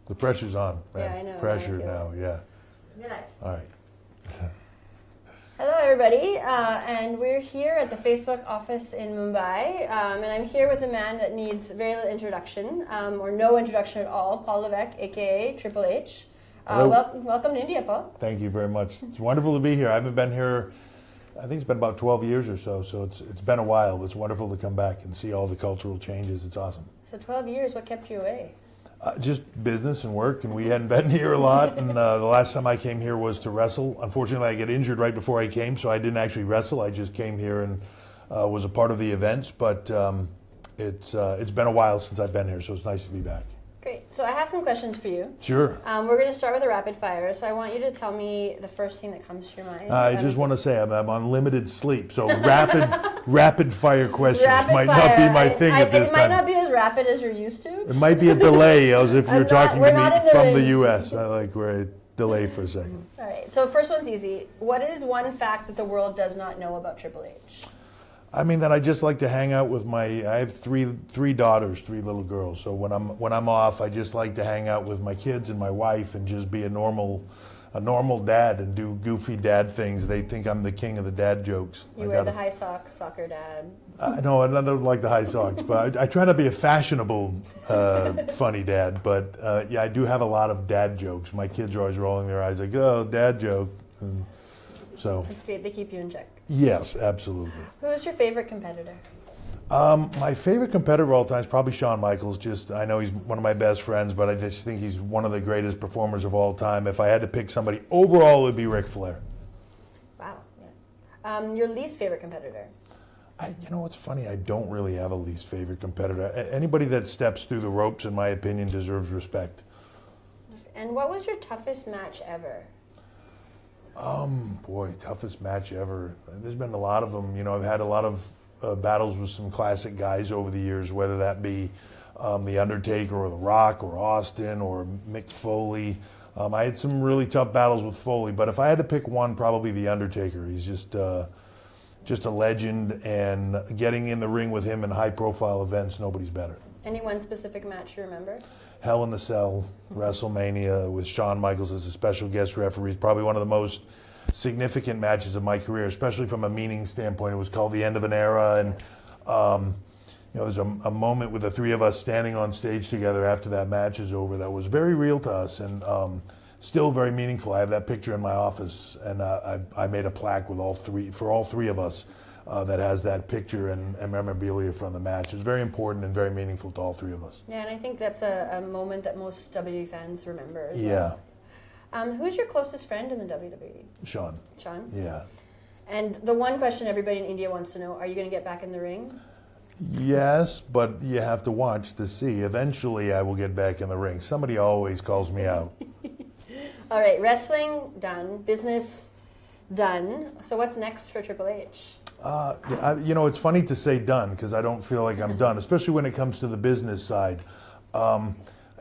The pressure's on, man. Yeah, I know. Pressure now, yeah. Yeah. All right. Hello, everybody, and we're here at the Facebook office in Mumbai, and I'm here with a man that needs very little introduction, or no introduction at all, Paul Levesque, aka Triple H. Welcome to India, Paul. Thank you very much. It's wonderful to be here. I haven't been here, I think it's been about 12 years or so it's been a while. It's wonderful to come back and see all the cultural changes. It's awesome. So 12 years, what kept you away? Just business and work, and we hadn't been here a lot, and the last time I came here was to wrestle. Unfortunately, I got injured right before I came, so I didn't actually wrestle. I just came here and was a part of the events, but it's been a while since I've been here, so it's nice to be back. Great. So I have some questions for you. Sure. We're going to start with a rapid fire, so I want you to tell me the first thing that comes to your mind. I just want to say I'm on limited sleep, so rapid fire questions might not be my thing at this time. It might not be as rapid as you're used to. It might be a delay, as if you're talking to me from the U.S. We're a delay for a second. All right, so first one's easy. What is one fact that the world does not know about Triple H? I mean, that I just like to hang out with I have three daughters, three little girls. So when I'm off, I just like to hang out with my kids and my wife and just be a normal dad and do goofy dad things. They think I'm the king of the dad jokes. You wear the high socks, soccer dad. No, I don't like the high socks, but I try to be a fashionable, funny dad. But yeah, I do have a lot of dad jokes. My kids are always rolling their eyes like, oh, dad joke. And so that's great. They keep you in check. Yes, absolutely. Who is your favorite competitor? My favorite competitor of all time is probably Shawn Michaels. I know he's one of my best friends, but I just think he's one of the greatest performers of all time. If I had to pick somebody overall, it would be Ric Flair. Wow. Yeah. Your least favorite competitor? You know what's funny? I don't really have a least favorite competitor. Anybody that steps through the ropes, in my opinion, deserves respect. And what was your toughest match ever? Boy, toughest match ever. There's been a lot of them. You know, I've had a lot of battles with some classic guys over the years, whether that be the Undertaker or The Rock or Austin or Mick Foley. I had some really tough battles with Foley, but if I had to pick one, probably the Undertaker. He's just a legend, and getting in the ring with him in high-profile events, nobody's better. Any one specific match you remember? Hell in the Cell, WrestleMania with Shawn Michaels as a special guest referee. Probably one of the most significant matches of my career, especially from a meaning standpoint. It was called the end of an era, and you know, there's a moment with the three of us standing on stage together after that match is over that was very real to us, and still very meaningful. I have that picture in my office, and I made a plaque with for all three of us that has that picture and memorabilia from the match. It's very important and very meaningful to all three of us. Yeah, and I think that's a moment that most WWE fans remember as well. Who's your closest friend in the WWE? Shawn. Shawn? Yeah. And the one question everybody in India wants to know, are you going to get back in the ring? Yes, but you have to watch to see. Eventually I will get back in the ring. Somebody always calls me out. All right, wrestling, done. Business, done. So what's next for Triple H? You know, it's funny to say done because I don't feel like I'm done, especially when it comes to the business side.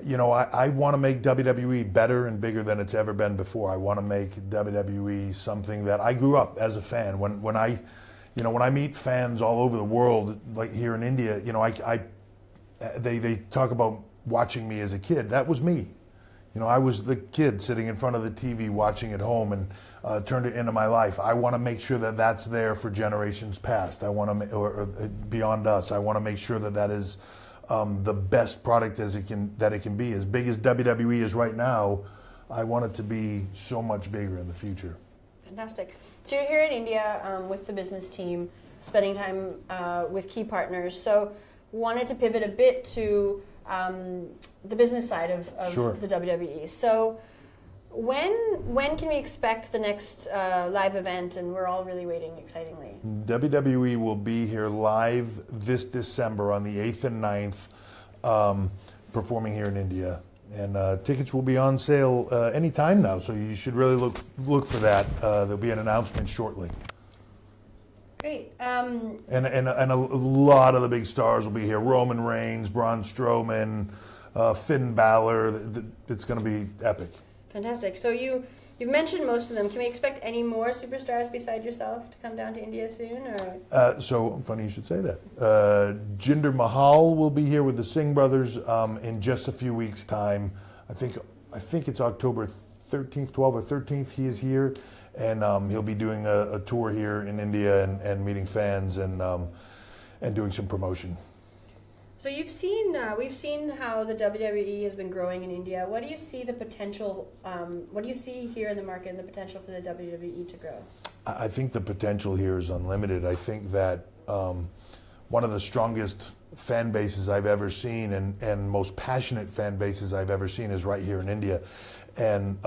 You know, I want to make WWE better and bigger than it's ever been before. I want to make WWE something that I grew up as a fan. When I meet fans all over the world, like here in India, you know, they talk about watching me as a kid. That was me. You know, I was the kid sitting in front of the TV watching at home and turned it into my life. I want to make sure that that's there for generations past. I want to, or beyond us. I want to make sure that that is the best product that it can be. As big as WWE is right now, I want it to be so much bigger in the future. Fantastic. So you're here in India with the business team, spending time with key partners. So wanted to pivot a bit to the business side of Sure. the WWE. So when can we expect the next live event? And we're all really waiting excitingly. WWE will be here live this December on the 8th and 9th, performing here in India. And tickets will be on sale any time now, so you should really look for that. There'll be an announcement shortly. Great. And a lot of the big stars will be here. Roman Reigns, Braun Strowman, Finn Balor. It's going to be epic. Fantastic. So you've mentioned most of them. Can we expect any more superstars beside yourself to come down to India soon? Or? So funny you should say that. Jinder Mahal will be here with the Singh brothers in just a few weeks' time. I think it's October 13th, 12th or 13th. He is here, and he'll be doing a tour here in India and meeting fans and doing some promotion. So we've seen how the WWE has been growing in India. What do you see the potential? What do you see here in the market and the potential for the WWE to grow? I think the potential here is unlimited. I think that one of the strongest fan bases I've ever seen and most passionate fan bases I've ever seen is right here in India. And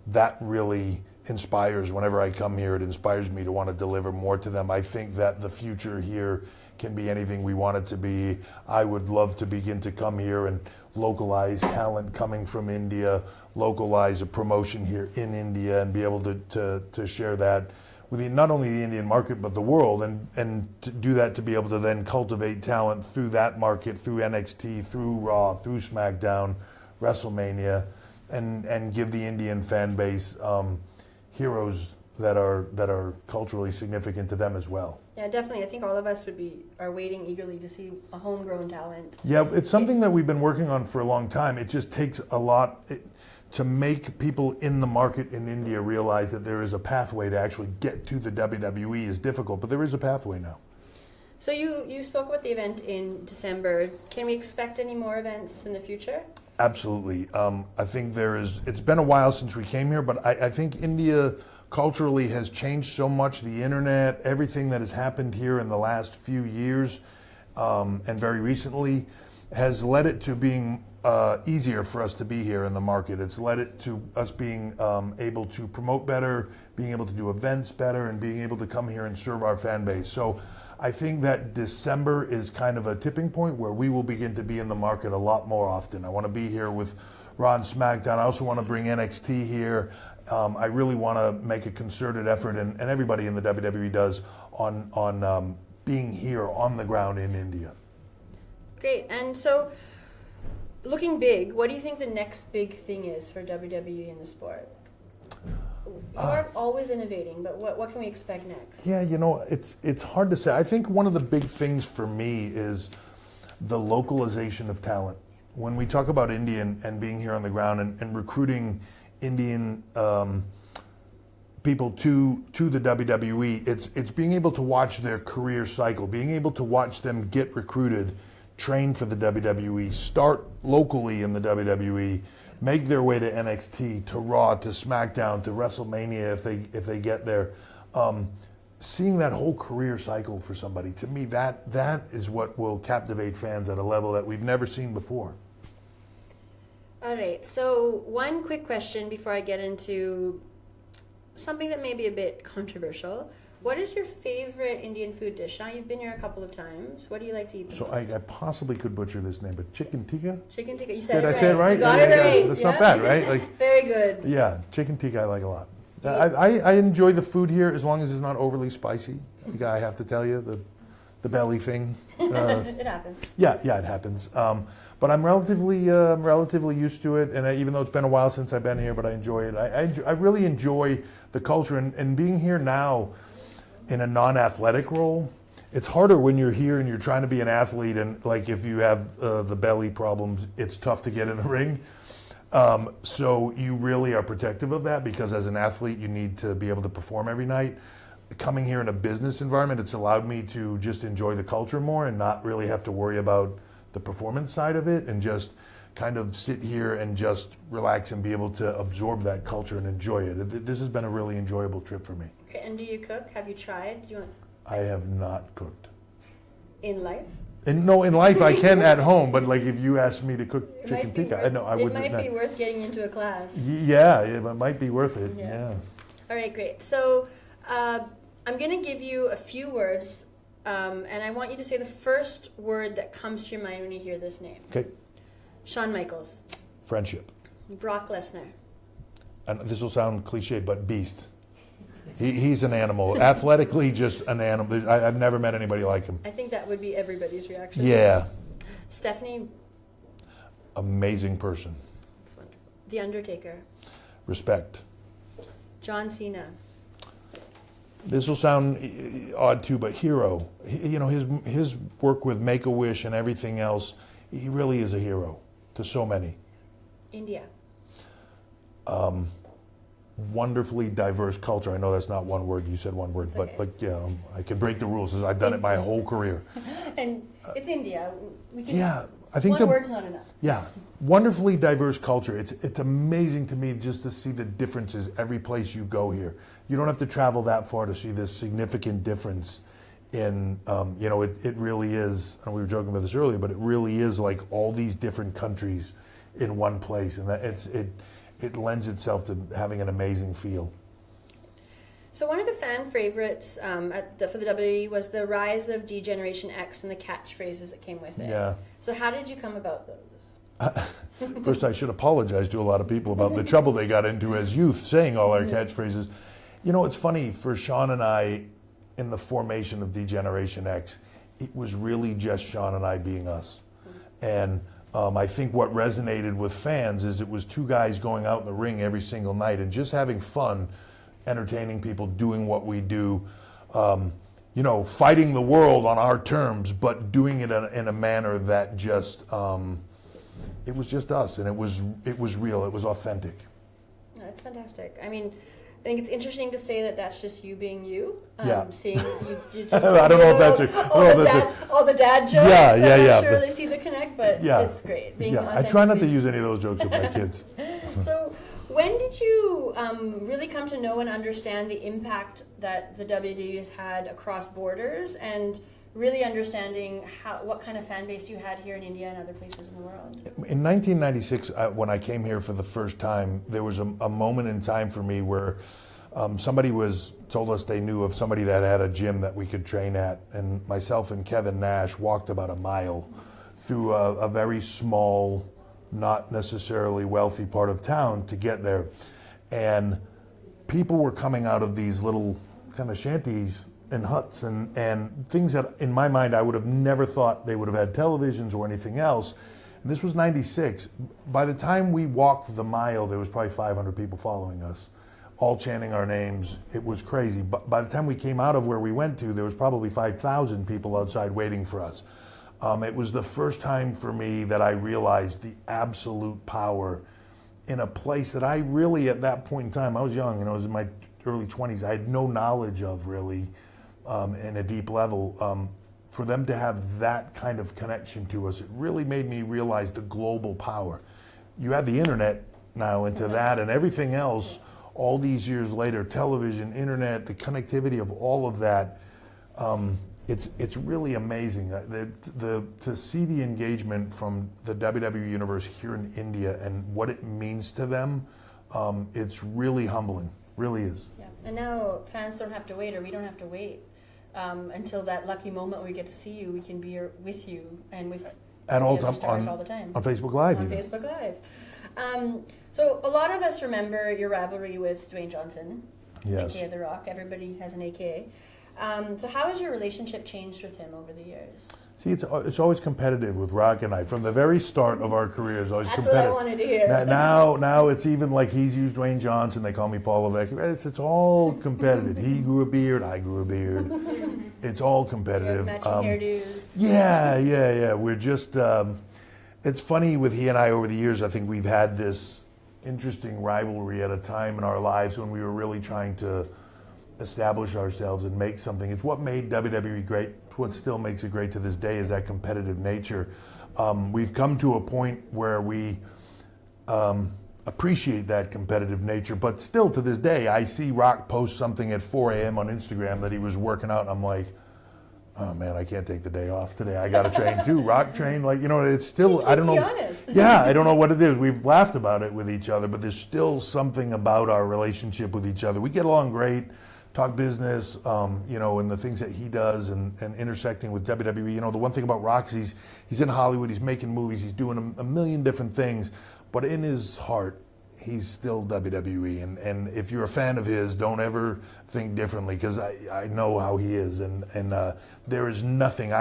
that really inspires, whenever I come here, it inspires me to want to deliver more to them. I think that the future here can be anything we want it to be. I would love to begin to come here and localize talent coming from India, localize a promotion here in India, and be able to share that with not only the Indian market but the world, and to do that, to be able to then cultivate talent through that market, through NXT, through Raw, through SmackDown, WrestleMania, and give the Indian fan base heroes that are culturally significant to them as well. Yeah, definitely. I think all of us are waiting eagerly to see a homegrown talent. Yeah, it's something that we've been working on for a long time. It just takes a lot to make people in the market in India realize that there is a pathway to actually get to the WWE is difficult, but there is a pathway now. So you spoke about the event in December. Can we expect any more events in the future? Absolutely. I think it's been a while since we came here, but I think India culturally has changed so much. The internet, everything that has happened here in the last few years and very recently has led it to being easier for us to be here in the market. It's led it to us being able to promote better, being able to do events better, and being able to come here and serve our fan base. So I think that December is kind of a tipping point where we will begin to be in the market a lot more often. I want to be here with Raw and SmackDown. I also want to bring NXT here. I really want to make a concerted effort, and everybody in the WWE does, on being here on the ground in India. Great. And so, looking big, what do you think the next big thing is for WWE in the sport? You are always innovating, but what can we expect next? Yeah, it's hard to say. I think one of the big things for me is the localization of talent. When we talk about India and being here on the ground and recruiting Indian people to the WWE, it's being able to watch their career cycle, being able to watch them get recruited, train for the WWE, start locally in the WWE, make their way to NXT, to Raw, to SmackDown, to WrestleMania if they get there. Seeing that whole career cycle for somebody, to me, that is what will captivate fans at a level that we've never seen before. All right, so one quick question before I get into something that may be a bit controversial. What is your favorite Indian food dish? Now, you've been here a couple of times. What do you like to eat the So most? I possibly could butcher this name, but chicken tikka? Chicken tikka. You said Did it I right. say it right? You got it right. That's yeah? not bad, right? Very good. Yeah, chicken tikka I like a lot. I enjoy the food here as long as it's not overly spicy. I have to tell you, the belly thing. It happens. Yeah, it happens. But I'm relatively used to it, and even though it's been a while since I've been here, but I enjoy it. I really enjoy the culture, and being here now in a non-athletic role, it's harder when you're here and you're trying to be an athlete, and like if you have the belly problems, it's tough to get in the ring. So you really are protective of that, because as an athlete, you need to be able to perform every night. Coming here in a business environment, it's allowed me to just enjoy the culture more and not really have to worry about the performance side of it, and just kind of sit here and just relax and be able to absorb that culture and enjoy it. This has been a really enjoyable trip for me. Okay, and do you cook? Have you tried? I have not cooked. In life? In life I can at home, but like if you asked me to cook chicken tikka, I wouldn't. It might be worth getting into a class. Yeah, it might be worth it. Yeah. All right, great. So I'm going to give you a few words, and I want you to say the first word that comes to your mind when you hear this name. Okay. Shawn Michaels. Friendship. Brock Lesnar. And this will sound cliche, but beast. He's an animal. Athletically, just an animal. I've never met anybody like him. I think that would be everybody's reaction. Yeah. Stephanie. Amazing person. That's wonderful. The Undertaker. Respect. John Cena. This will sound odd too, but hero. His work with Make-A-Wish and everything else, he really is a hero to so many. India. wonderfully diverse culture. I know that's not one word. You said one word, but okay. like, yeah, I can break the rules. I've done it my whole career. And it's India. We can, Yeah, I think one word's not enough. Yeah, wonderfully diverse culture. It's amazing to me just to see the differences every place you go here. You don't have to travel that far to see this significant difference in, it really is, and we were joking about this earlier, but it really is like all these different countries in one place, and that it lends itself to having an amazing feel. So one of the fan favorites for the WWE was the rise of D-Generation X and the catchphrases that came with it. Yeah. So how did you come about those? First, I should apologize to a lot of people about the trouble they got into as youth saying all our catchphrases. You know, it's funny, for Shawn and I, in the formation of D-Generation X, it was really just Shawn and I being us. And I think what resonated with fans is it was two guys going out in the ring every single night and just having fun, entertaining people, doing what we do, fighting the world on our terms, but doing it in a manner that just, it was just us, and it was real, it was authentic. That's fantastic. I mean, I think it's interesting to say that that's just you being you. Yeah. Seeing you just I don't know if that's all the dad jokes. Yeah. I'm not sure they see the connect, but it's great. I try not to use any of those jokes with my kids. So when did you really come to know and understand the impact that the WWE has had across borders, and really understanding what kind of fan base you had here in India and other places in the world? In 1996, when I came here for the first time, there was a moment in time for me where somebody told us they knew of somebody that had a gym that we could train at, and myself and Kevin Nash walked about a mile through a very small, not necessarily wealthy part of town to get there. And people were coming out of these little kind of shanties and huts and things that, in my mind, I would have never thought they would have had televisions or anything else. And this was 96. By the time we walked the mile, there was probably 500 people following us, all chanting our names. It was crazy. But by the time we came out of where we went to, there was probably 5,000 people outside waiting for us. It was the first time for me that I realized the absolute power in a place that I really, at that point in time, I was young, I was in my early 20s, I had no knowledge of really in a deep level. For them to have that kind of connection to us, it really made me realize the global power. You add the internet now into that and everything else, all these years later, television, internet, the connectivity of all of that, it's really amazing. To see the engagement from the WWE Universe here in India and what it means to them, it's really humbling, really is. Yeah, and now fans don't have to wait, or we don't have to wait until that lucky moment where we get to see you. We can be with you and with at all time all the time on Facebook Live. On Facebook Live. So a lot of us remember your rivalry with Dwayne Johnson, yes. aka The Rock. Everybody has an AKA. So how has your relationship changed with him over the years? See, it's always competitive with Rock and I. From the very start of our careers, always competitive. That's what I wanted to hear. Now it's even like he's used Dwayne Johnson. They call me Paul Levesque. It's all competitive. He grew a beard. I grew a beard. It's all competitive. Matching hairdos. Yeah. We're just. It's funny with he and I over the years. I think we've had this interesting rivalry at a time in our lives when we were really trying to establish ourselves and make something. It's what made WWE great. What still makes it great to this day is that competitive nature. We've come to a point where we appreciate that competitive nature, but still to this day, I see Rock post something at 4 a.m. on Instagram that he was working out, and I'm like, oh man, I can't take the day off today. I got to train too. Rock train, it's still, I don't know. Honest. Yeah, I don't know what it is. We've laughed about it with each other, but there's still something about our relationship with each other. We get along great. Talk business, and the things that he does and intersecting with WWE. The one thing about Rock is he's in Hollywood, he's making movies, he's doing a million different things, but in his heart, he's still WWE. And if you're a fan of his, don't ever think differently, because I know how he is. And there is nothing.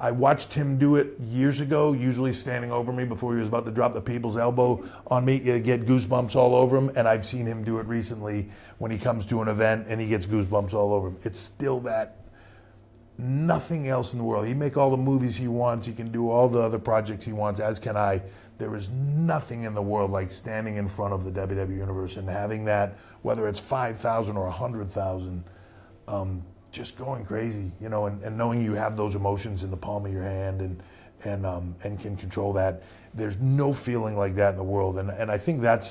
I watched him do it years ago, usually standing over me before he was about to drop the people's elbow on me, get goosebumps all over him. And I've seen him do it recently when he comes to an event and he gets goosebumps all over him. It's still that, nothing else in the world. He can make all the movies he wants. He can do all the other projects he wants, as can I. there is nothing in the world like standing in front of the WWE Universe and having that, whether it's 5,000 or 100,000, just going crazy, you know, and knowing you have those emotions in the palm of your hand and can control that. There's no feeling like that in the world, and I think that's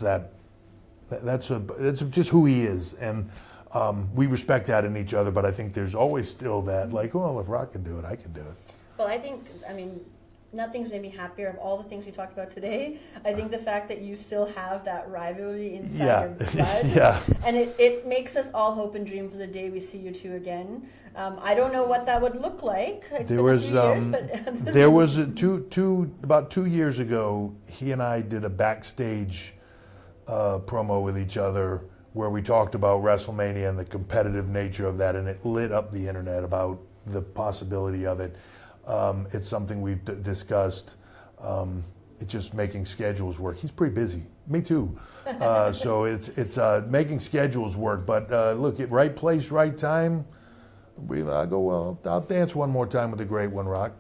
just who he is, and we respect that in each other. But I think there's always still that, like, well, if Rock can do it, I can do it. Well, I mean, nothing's made me happier of all the things we talked about today. I think the fact that you still have that rivalry inside your blood, yeah, and it makes us all hope and dream for the day we see you two again. I don't know what that would look like. There was about 2 years ago, he and I did a backstage promo with each other where we talked about WrestleMania and the competitive nature of that, and it lit up the internet about the possibility of it. It's something we've discussed. It's just making schedules work. He's pretty busy. Me too. So it's making schedules work. But look, at right place, right time. I'll dance one more time with the great one, Rock.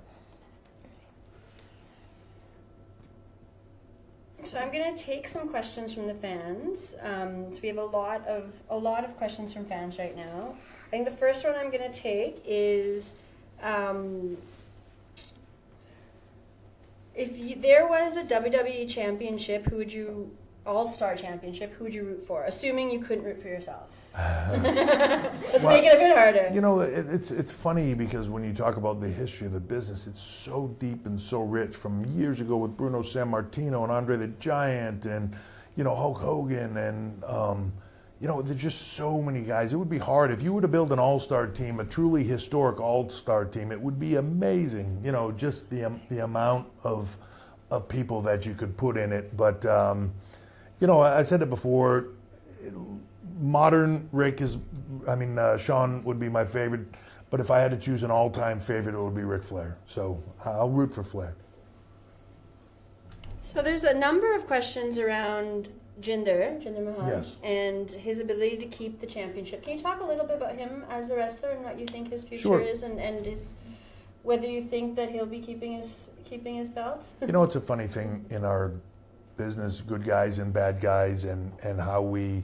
So I'm going to take some questions from the fans. So we have a lot of questions from fans right now. I think the first one I'm going to take is, if there was a WWE championship, All-Star championship, who would you root for? Assuming you couldn't root for yourself. Let's make it a bit harder. You know, it's funny because when you talk about the history of the business, it's so deep and so rich from years ago with Bruno Sammartino and Andre the Giant and, you know, Hulk Hogan and, you know, there's just so many guys. It would be hard. If you were to build an all-star team, a truly historic all-star team, it would be amazing, you know, just the amount of people that you could put in it. But, you know, I said it before, modern Shawn would be my favorite, but if I had to choose an all-time favorite, it would be Ric Flair. So I'll root for Flair. So there's a number of questions around Jinder Mahal, yes, and his ability to keep the championship. Can you talk a little bit about him as a wrestler and what you think his future Sure. is, and whether you think that he'll be keeping his belt? You know, it's a funny thing in our business, good guys and bad guys, and how we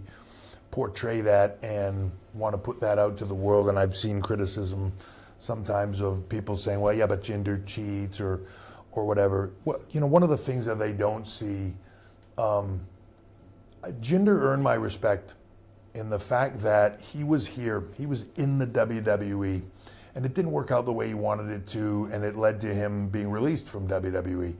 portray that and want to put that out to the world. And I've seen criticism sometimes of people saying, well, yeah, but Jinder cheats or whatever. Well, you know, one of the things that they don't see, Jinder earned my respect in the fact that he was here, he was in the WWE, and it didn't work out the way he wanted it to, and it led to him being released from WWE.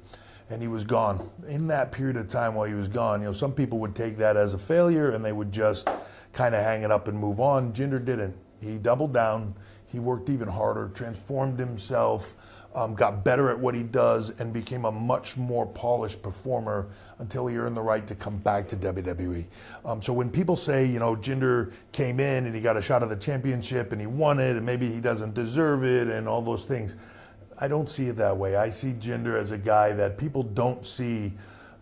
And he was gone. In that period of time while he was gone, you know, some people would take that as a failure and they would just kind of hang it up and move on. Jinder didn't. He doubled down. He worked even harder, transformed himself, got better at what he does, and became a much more polished performer until he earned the right to come back to WWE. So when people say, you know, Jinder came in and he got a shot at the championship and he won it and maybe he doesn't deserve it and all those things, I don't see it that way. I see Jinder as a guy that people don't see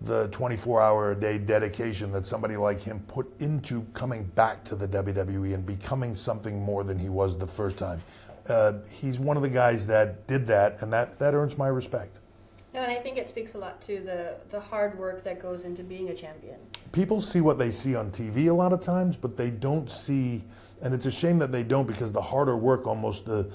the 24-hour-a-day dedication that somebody like him put into coming back to the WWE and becoming something more than he was the first time. He's one of the guys that did that, and that earns my respect. No, and I think it speaks a lot to the hard work that goes into being a champion. People see what they see on TV a lot of times, but they don't see, and it's a shame that they don't, because the harder work, almost the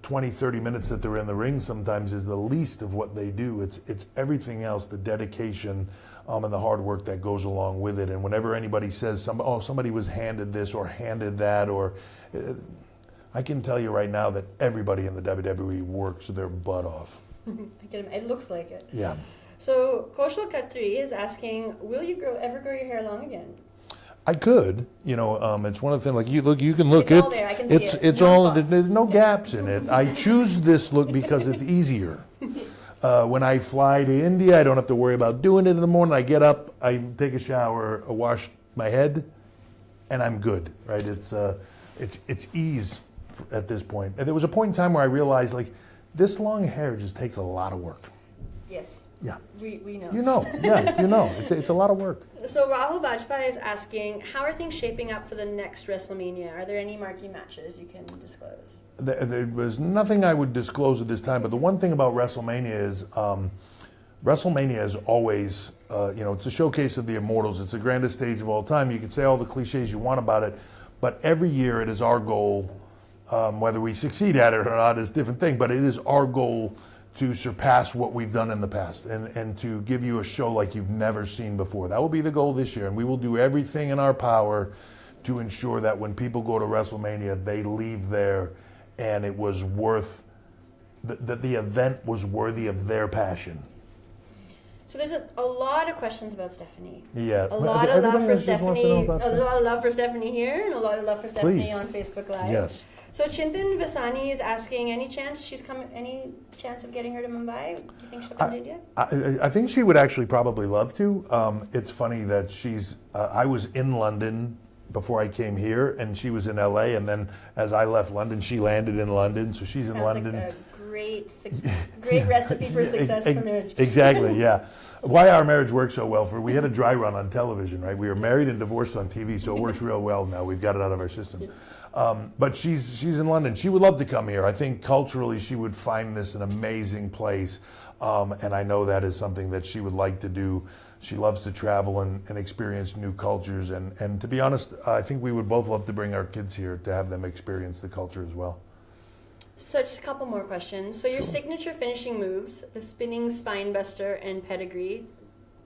20, 30 minutes that they're in the ring sometimes is the least of what they do. It's everything else, the dedication and the hard work that goes along with it. And whenever anybody says, somebody was handed this or handed that, or I can tell you right now that everybody in the WWE works their butt off. It looks like it. Yeah. So Kaushal Khatri is asking, will you ever grow your hair long again? I could, you know, it's one of the things, like you can look. It's all there, I can see it. It's no all, spots. there's no gaps in it. I choose this look because it's easier. When I fly to India, I don't have to worry about doing it in the morning. I get up, I take a shower, I wash my head, and I'm good, right? It's ease at this point. And there was a point in time where I realized, like, this long hair just takes a lot of work. Yes. Yeah. We know. You know, yeah, you know. It's a lot of work. So Rahul Bajpai is asking, how are things shaping up for the next WrestleMania? Are there any marquee matches you can disclose? There was nothing I would disclose at this time, but the one thing about WrestleMania is WrestleMania is always, it's a showcase of the immortals. It's the grandest stage of all time. You can say all the cliches you want about it, but every year it is our goal, whether we succeed at it or not is a different thing, but it is our goal to surpass what we've done in the past and to give you a show like you've never seen before. That will be the goal this year, and we will do everything in our power to ensure that when people go to WrestleMania, they leave there and it was worth, that the event was worthy of their passion. So there's a lot of questions about Stephanie. Yeah. A lot of love for Stephanie. A lot of love for Stephanie here, and a lot of love for Stephanie on Facebook Live. Yes. So Chintan Vasani is asking, any chance of getting her to Mumbai? Do you think she'll come to India? I think she would actually probably love to. It's funny that I was in London before I came here, and she was in LA, and then as I left London, she landed in London, so she's in London. Like a great recipe for success for marriage. Exactly, yeah. Why our marriage worked so well, we had a dry run on television, right? We were married and divorced on TV, so it works real well now. We've got it out of our system. But she's in London. She would love to come here. I think culturally she would find this an amazing place, and I know that is something that she would like to do. She loves to travel and experience new cultures, and to be honest, I think we would both love to bring our kids here to have them experience the culture as well. So just a couple more questions. So your signature finishing moves, the spinning spine buster and pedigree,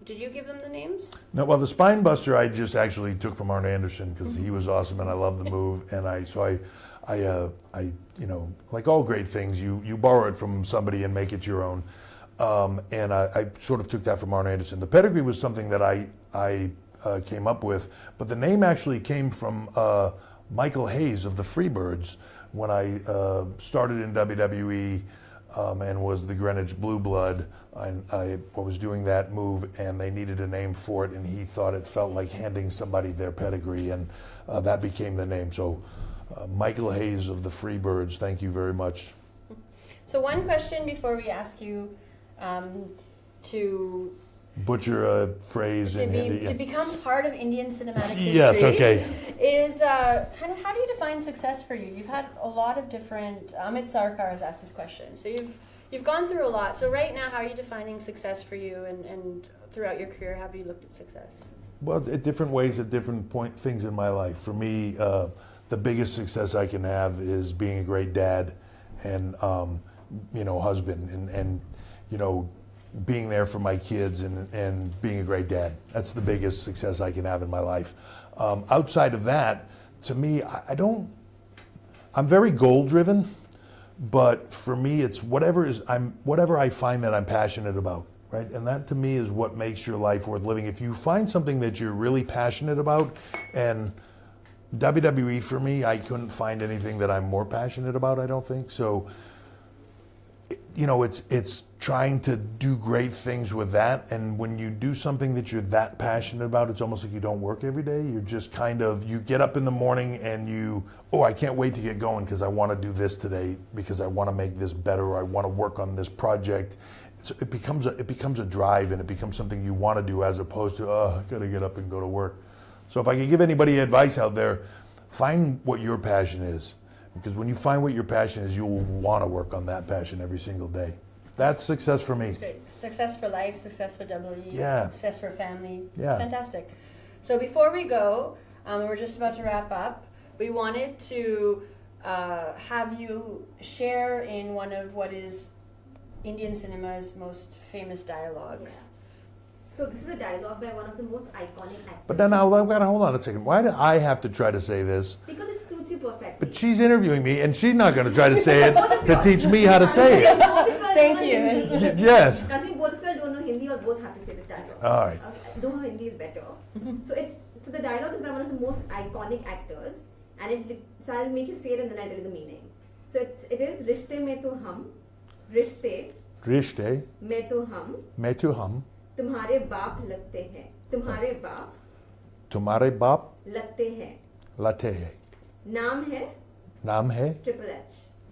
did you give them the names? No, well, the spine buster I just actually took from Arn Anderson because he was awesome and I love the move, and I like all great things, you borrow it from somebody and make it your own. And I sort of took that from Arn Anderson. The pedigree was something that I came up with, but the name actually came from Michael Hayes of the Freebirds when I started in WWE and was the Greenwich Blue Blood. I was doing that move, and they needed a name for it, and he thought it felt like handing somebody their pedigree, and that became the name. So Michael Hayes of the Freebirds, thank you very much. So one question before we ask you to butcher a phrase in Hindi. To become part of Indian cinematic history. Yes, okay. Is kind of, how do you define success for you? You've had a lot of different. Amit Sarkar has asked this question. So you've gone through a lot. So right now, how are you defining success for you? And throughout your career, how have you looked at success? Well, at different ways, at different things in my life. For me, the biggest success I can have is being a great dad, and husband, and being there for my kids and being a great dad. That's the biggest success I can have in my life. Outside of that, to me, I'm very goal driven, but for me it's whatever I find that I'm passionate about, right? And that to me is what makes your life worth living. If you find something that you're really passionate about, and WWE for me, I couldn't find anything that I'm more passionate about, I don't think. So it's trying to do great things with that, and when you do something that you're that passionate about, it's almost like you don't work every day. You're just you get up in the morning and I can't wait to get going because I want to do this today, because I want to make this better, or I want to work on this project. It becomes a drive, and it becomes something you want to do, as opposed to, I gotta get up and go to work. So if I could give anybody advice out there, find what your passion is. Because when you find what your passion is, you'll want to work on that passion every single day. That's success for me. That's great. Success for life, success for WWE, yeah. Success for family. Yeah. Fantastic. So before we go, we're just about to wrap up, we wanted to have you share in one of what is Indian cinema's most famous dialogues. Yeah. So this is a dialogue by one of the most iconic actors. But then I've got to hold on a second. Why do I have to try to say this? Because it suits you perfectly. But she's interviewing me, and she's not going to try to say it to teach me how to say it. Thank you. Yes. Considering both of you don't know Hindi, or both have to say this dialogue. All right. Though Hindi is better. So the dialogue is by one of the most iconic actors, and so I'll make you say it and then I'll tell you the meaning. So it is Rishte mein to hum, Rishte mein to hum, तुम्हारे बाप लगते हैं, तुम्हारे बाप लगते हैं, नाम है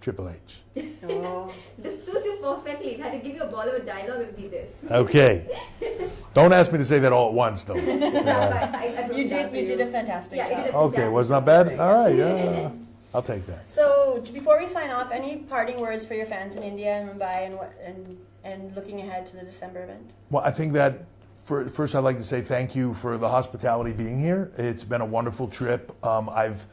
Triple H. Oh. This suits you perfectly. If I had to give you a Bollywood dialogue, it would be this. Okay. Don't ask me to say that all at once, though. I You did a fantastic job. Okay, was not bad? All right, yeah. I'll take that. So before we sign off, any parting words for your fans in India and Mumbai and looking ahead to the December event? Well, I think that first I'd like to say thank you for the hospitality being here. It's been a wonderful trip. I've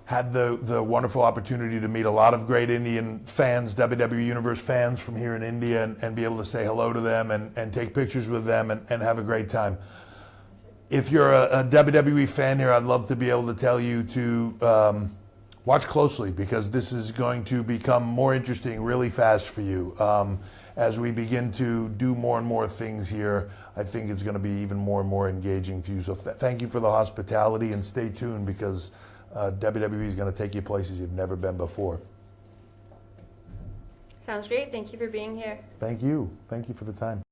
had the wonderful opportunity to meet a lot of great Indian fans, WWE Universe fans from here in India, and be able to say hello to them and take pictures with them and have a great time. If you're a WWE fan here, I'd love to be able to tell you to watch closely, because this is going to become more interesting really fast for you. As we begin to do more and more things here, I think it's going to be even more and more engaging for you. So thank you for the hospitality, and stay tuned, because WWE is going to take you places you've never been before. Sounds great. Thank you for being here. Thank you. Thank you for the time.